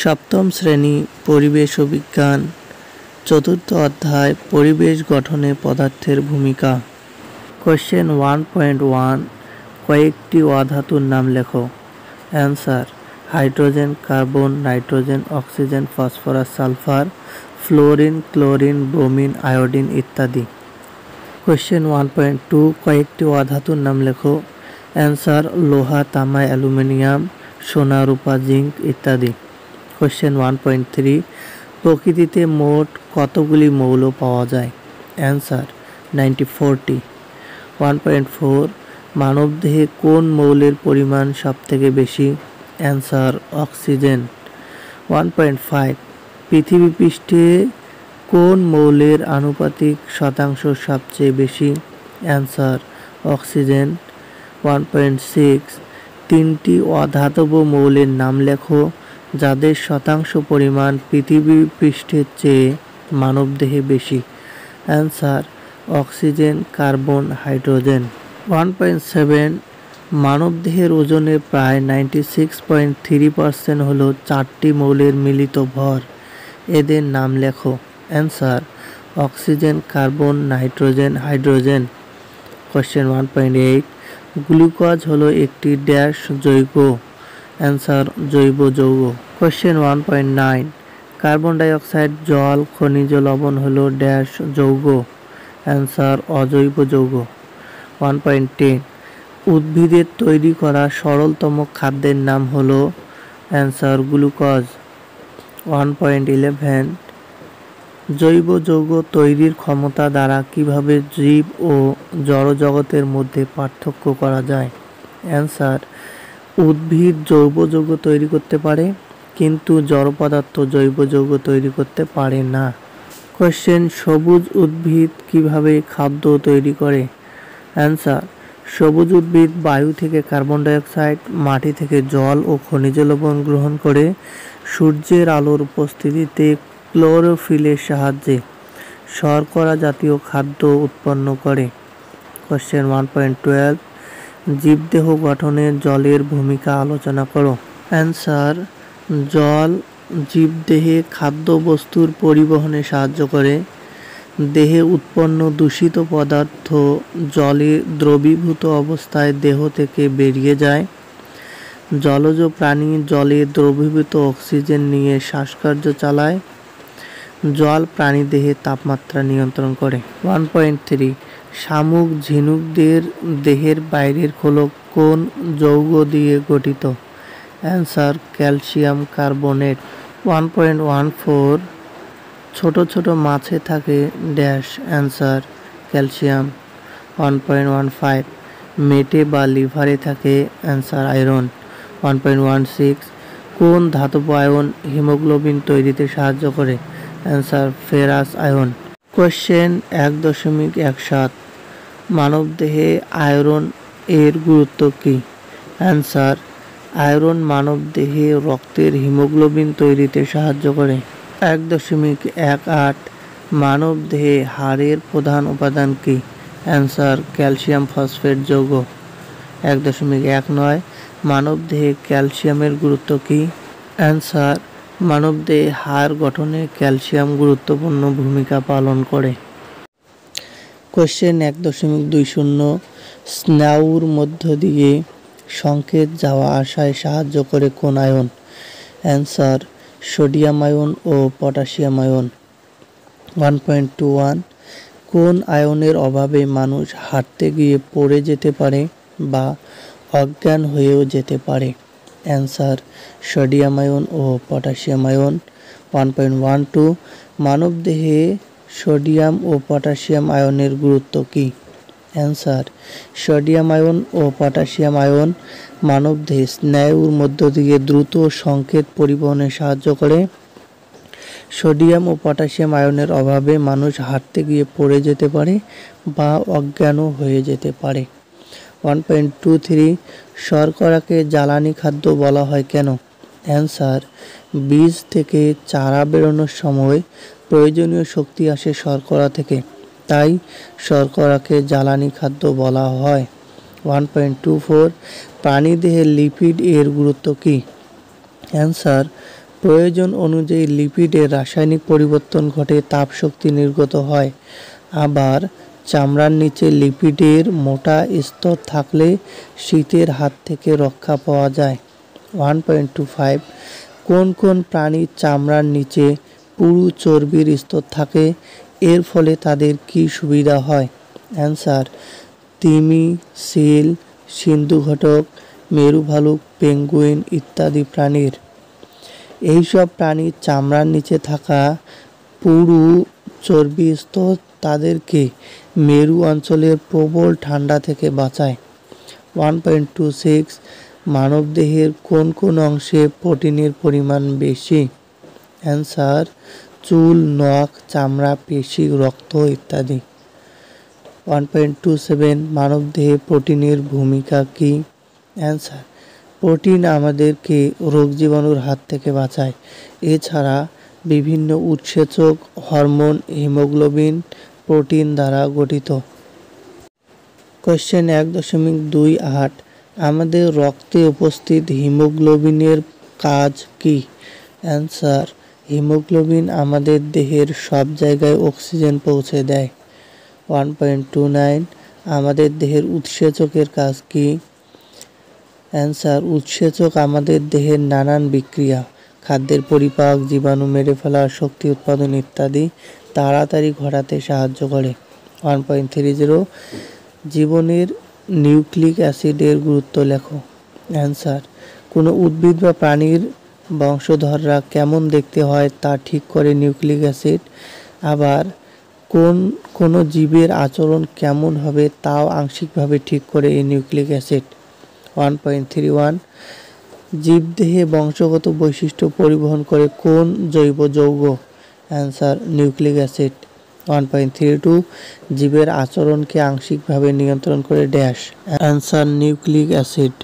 সপ্তম শ্রেণী পরিবেশ ও বিজ্ঞান, চতুর্থ অধ্যায় পরিবেশ গঠনে পদার্থের ভূমিকা। কোশ্চেন 1.1 কয়েকটি অধাতুর নাম লেখো। Answer: hydrogen, carbon, nitrogen, oxygen, phosphorus, sulphur, fluorine, chlorine, bromine, iodine ইত্যাদি। কোশ্চেন 1.2 কয়েকটি অধাতুর নাম লেখো। অ্যান্সার: লোহা, তামা, অ্যালুমিনিয়াম, সোনা, রূপা, জিঙ্ক ইত্যাদি। কোশ্চেন 1.3 প্রকৃতিতে মোট কতগুলি মৌল পাওয়া যায়? অ্যান্সার: 94টি। 1.4 মানবদেহে কোন মৌলের পরিমাণ সবথেকে বেশি? Answer: oxygen. 1.5 পৃথিবী পৃষ্ঠে কোন মৌলের আনুপাতিক শতাংশ সবচেয়ে বেশি? Answer: oxygen. 1.6 তিনটি অধাতব মৌলের নাম লেখো যাদের শতাংশ পরিমাণ পৃথিবী পৃষ্ঠের চেয়ে মানবদেহে বেশি। Answer: oxygen, carbon, hydrogen. 1.7 মানবদেহের ওজনের প্রায় 96.3% হল চারটি মৌলের মিলিত ভর। এদের নাম লেখো। Answer: oxygen, carbon, nitrogen, hydrogen. Question 1.8 glucose হলো একটি ড্যাশ যৌগ। অ্যান্সার: জৈব যৌগ। কোশ্চেন 1.9 কার্বন ডাই অক্সাইড, জল, খনিজ লবণ হলো ড্যাশ যৌগ। অ্যান্সার: অজৈব যৌগ। 1.10 উদ্ভিদের তৈরি করা সরলতম খাদ্যের নাম হলো। Answer: glucose. 1.11 জৈব যৌগ তৈরির ক্ষমতা দ্বারা কিভাবে জীব ও জড়জগতের মধ্যে পার্থক্য করা যায়? অ্যান্সার: উদ্ভিদ জৈব যৌগ তৈরি করতে পারে, কিন্তু জড় পদার্থ জৈব যৌগ তৈরি করতে পারে না। কোশ্চেন সবুজ উদ্ভিদ কিভাবে খাদ্য তৈরি করে? অ্যান্সার: সবুজ উদ্ভিদ বায়ু থেকে কার্বন ডাই অক্সাইড, মাটি থেকে জল ও খনিজ লবণ গ্রহণ করে সূর্যের আলোর উপস্থিতিতে ক্লোরোফিলের সাহায্যে শর্করা জাতীয় খাদ্য উৎপন্ন করে। কোশ্চেন 1.12 জীবদেহ গঠনে জলের ভূমিকা আলোচনা করো। অ্যান্সার: জল জীবদেহে খাদ্যবস্তুর পরিবহনে সাহায্য করে। দেহে উৎপন্ন দূষিত পদার্থ জলে দ্রবীভূত অবস্থায় দেহ থেকে বেরিয়ে যায়। জলজ প্রাণী জলে দ্রবীভূত অক্সিজেন নিয়ে শ্বাসকার্য চালায়। জল প্রাণীদেহে তাপমাত্রা নিয়ন্ত্রণ করে। 1.3 শামুক ঝিনুকদের দেহের বাইরের খোলক কোন যৌগ দিয়ে গঠিত? Answer: calcium carbonate. 1.14 ছোট ছোট মাছে থাকে ড্যাশ। Answer: calcium. 1.15 মেটে বা লিভারে থাকে। Answer: iron. 1.16 কোন ধাতব আয়ন হিমোগ্লোবিন তৈরিতে সাহায্য করে? Answer: ferrous ion. কোশ্চেন 1.17 মানবদেহে আয়রন এর গুরুত্ব কী? অ্যান্সার: আয়রন মানবদেহে রক্তের হিমোগ্লোবিন তৈরিতে সাহায্য করে। 1.18 মানবদেহে হাড়ের প্রধান উপাদান কী? অ্যান্সার: ক্যালসিয়াম ফসফেট যৌগ। 1.19 মানবদেহে ক্যালসিয়ামের গুরুত্ব কী? অ্যান্সার: মানবদেহে হাড় গঠনে ক্যালসিয়াম গুরুত্বপূর্ণ ভূমিকা পালন করে। কোশ্চেন 1.20 স্নায়ুর মধ্য দিয়ে সংকেত যাওয়া আসায় সাহায্য করে কোন আয়ন? অ্যান্সার: সোডিয়াম আয়ন ও পটাশিয়াম আয়ন। 1.21 কোন আয়নের অভাবে মানুষ হাঁটতে গিয়ে পড়ে যেতে পারে বা অজ্ঞান হয়েও যেতে পারে? অ্যান্সার: সোডিয়াম আয়ন ও পটাশিয়াম আয়ন। 1.12 মানবদেহে সোডিয়াম ও পটাশিয়াম আয়নের গুরুত্ব কী? অ্যান্সার: সোডিয়াম আয়ন ও পটাশিয়াম আয়ন মানবদেহে স্নায়ুর মধ্য দিয়ে দ্রুত সংকেত পরিবহনে সাহায্য করে। সোডিয়াম ও পটাশিয়াম আয়নের অভাবে মানুষ হাঁটতে গিয়ে পড়ে যেতে পারে বা অজ্ঞানও হয়ে যেতে পারে। 1.23 শর্করাকে জ্বালানি খাদ্য বলা হয় কেন? অ্যান্সার: বীজ থেকে চারা বেরোনোর সময় প্রয়োজনীয় শক্তি আসে শর্করা থেকে, তাই শর্করাকে জ্বালানি খাদ্য বলা হয়। 1.24 প্রাণীদেহে লিপিড এর গুরুত্ব কী? অ্যান্সার: প্রয়োজন অনুযায়ী লিপিডের রাসায়নিক পরিবর্তন ঘটে, তাপশক্তি নির্গত হয়। আবার চামড়ার নিচে লিপিডের মোটা স্তর থাকলে শীতের হাত থেকে রক্ষা পাওয়া যায়। 1.25 কোন কোন প্রাণীর চামড়ার নিচে পুরু চর্বির স্তর থাকে, এর ফলে তাদের কি সুবিধা হয়? অ্যান্সার: তিমি, সিল, সিন্ধুঘটক, মেরু ভালুক, পেঙ্গুইন ইত্যাদি প্রাণীর। এইসব প্রাণীর চামড়ার নিচে থাকা পুরু চর্বি স্তর তাদেরকে মেরু অঞ্চলের প্রবল ঠান্ডা থেকে বাঁচায়। 1.26 মানবদেহের কোন কোন অংশে প্রোটিনের পরিমাণ বেশি? অ্যান্সার: চুল, নখ, চামড়া, পেশি, রক্ত ইত্যাদি। 1.27 মানবদেহে প্রোটিনের ভূমিকা কী? অ্যান্সার: প্রোটিন আমাদেরকে রোগ জীবাণুর হাত থেকে বাঁচায়। এছাড়া বিভিন্ন উৎসেচক, হরমোন, হিমোগ্লোবিন প্রোটিন দ্বারা গঠিত। কোশ্চেন 1.28 আমাদের রক্তে উপস্থিত হিমোগ্লোবিনের কাজ কী? অ্যান্সার: হিমোগ্লোবিন আমাদের দেহের সব জায়গায় অক্সিজেন পৌঁছে দেয়। 1.29 আমাদের দেহের উৎসেচকের কাজ কী? অ্যান্সার: উৎসেচক আমাদের দেহের নানান বিক্রিয়া, খাদ্যের পরিপাক, জীবাণু মেরে ফেলা, শক্তি উৎপাদন ইত্যাদি তাড়াতাড়ি ঘটাতে সাহায্য করে। 1.30 জীবনের নিউক্লিক অ্যাসিডের গুরুত্ব লেখো। অ্যান্সার: কোনো উদ্ভিদ বা প্রাণীর বংশধররা কেমন দেখতে হয় তা ঠিক করে নিউক্লিক অ্যাসিড। আবার কোনো জীবের আচরণ কেমন হবে তাও আংশিকভাবে ঠিক করে এই নিউক্লিক অ্যাসিড। 1.31 জীবদেহে বংশগত বৈশিষ্ট্য পরিবহন করে কোন জৈব যৌগ? Answer: nucleic acid. 1.32 জীবের আচরণকে আংশিকভাবে নিয়ন্ত্রণ করে ড্যাশ। Answer: nucleic acid.